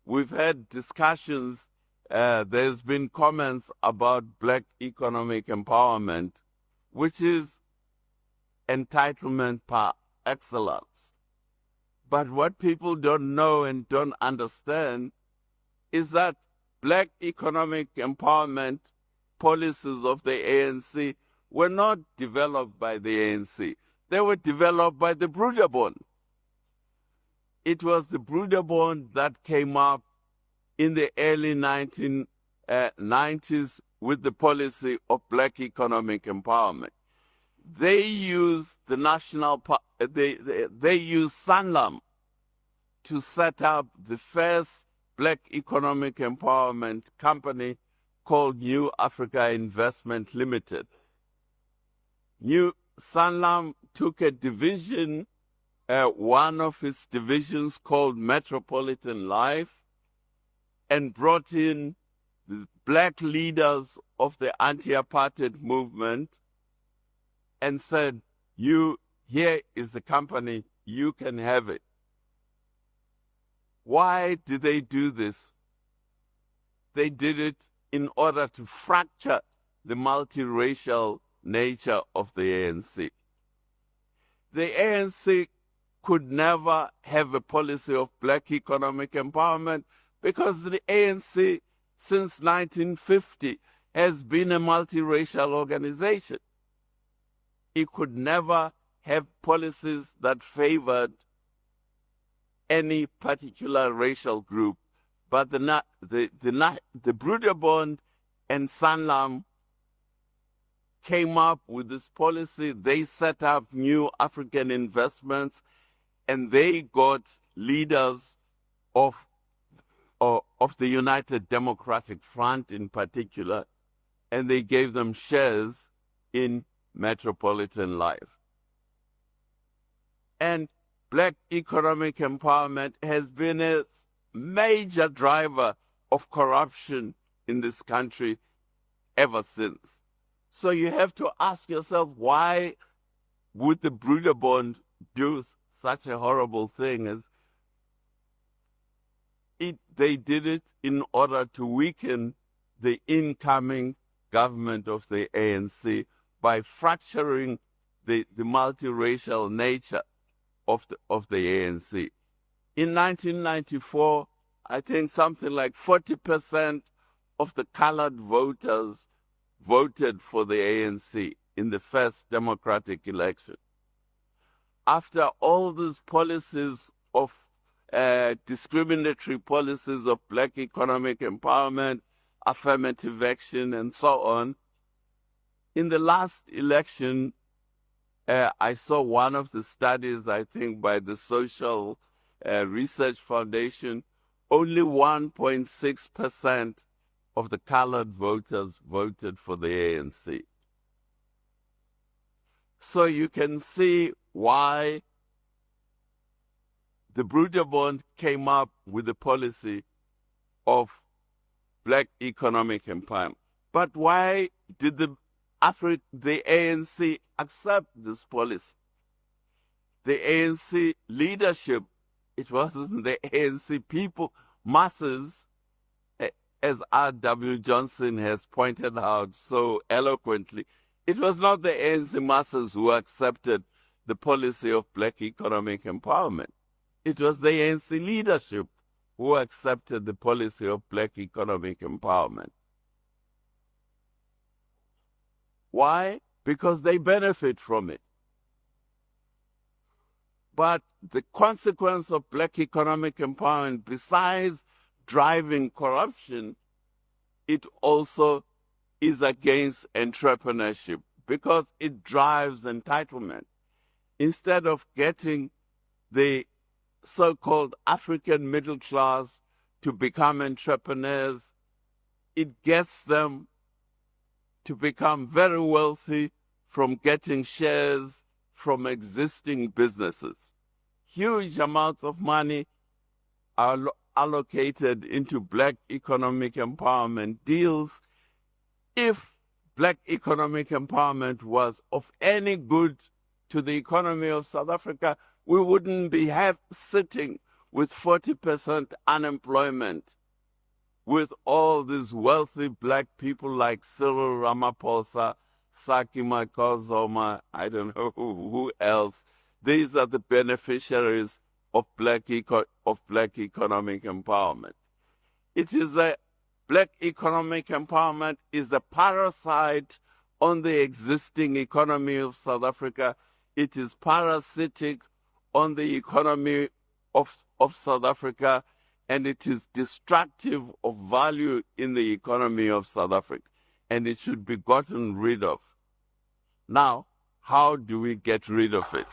we've had discussions, there's been comments about black economic empowerment, which is entitlement par excellence. But what people don't know and don't understand is that black economic empowerment policies of the ANC were not developed by the ANC. They were developed by the Broederbond. It was the Broederbond that came up in the early 1990s with the policy of black economic empowerment. They used the they used Sanlam to set up the first black economic empowerment company called New Africa Investment Limited. New Sanlam took a division, one of its divisions called Metropolitan Life, and brought in the black leaders of the anti-apartheid movement and said, here is the company, you can have it. Why did they do this? They did it in order to fracture the multiracial nature of the ANC. The ANC could never have a policy of black economic empowerment because the ANC, since 1950, has been a multiracial organization. It could never have policies that favored any particular racial group. But the Broederbond and Sanlam came up with this policy. They set up New African Investments, and they got leaders of the United Democratic Front in particular, and they gave them shares in Metropolitan Life. And black economic empowerment has been a major driver of corruption in this country ever since. So you have to ask yourself, why would the Broederbond do such a horrible thing as they did it in order to weaken the incoming government of the ANC by fracturing the multiracial nature of the ANC. In 1994, I think something like 40% of the colored voters voted for the ANC in the first democratic election. After all these policies of discriminatory policies of black economic empowerment, affirmative action, and so on, in the last election, I saw one of the studies, I think, by the Social Research Foundation, only 1.6% of the colored voters voted for the ANC. So you can see why the Broederbond came up with the policy of black economic empowerment. But why did the ANC accept this policy? The ANC leadership, it wasn't the ANC people, masses, as R.W. Johnson has pointed out so eloquently, it was not the ANC masses who accepted the policy of black economic empowerment. It was the ANC leadership who accepted the policy of black economic empowerment. Why? Because they benefit from it. But the consequence of black economic empowerment, besides driving corruption, it also is against entrepreneurship because it drives entitlement. Instead of getting the so-called African middle class to become entrepreneurs, it gets them to become very wealthy from getting shares from existing businesses. Huge amounts of money are allocated into black economic empowerment deals. If black economic empowerment was of any good to the economy of South Africa, we wouldn't be sitting with 40% unemployment, with all these wealthy black people like Cyril Ramaphosa, Saki Makazoma, I don't know who else. These are the beneficiaries of black economic empowerment. It is black economic empowerment is a parasite on the existing economy of South Africa. It is parasitic on the economy of South Africa, and it is destructive of value in the economy of South Africa, and it should be gotten rid of. Now, how do we get rid of it?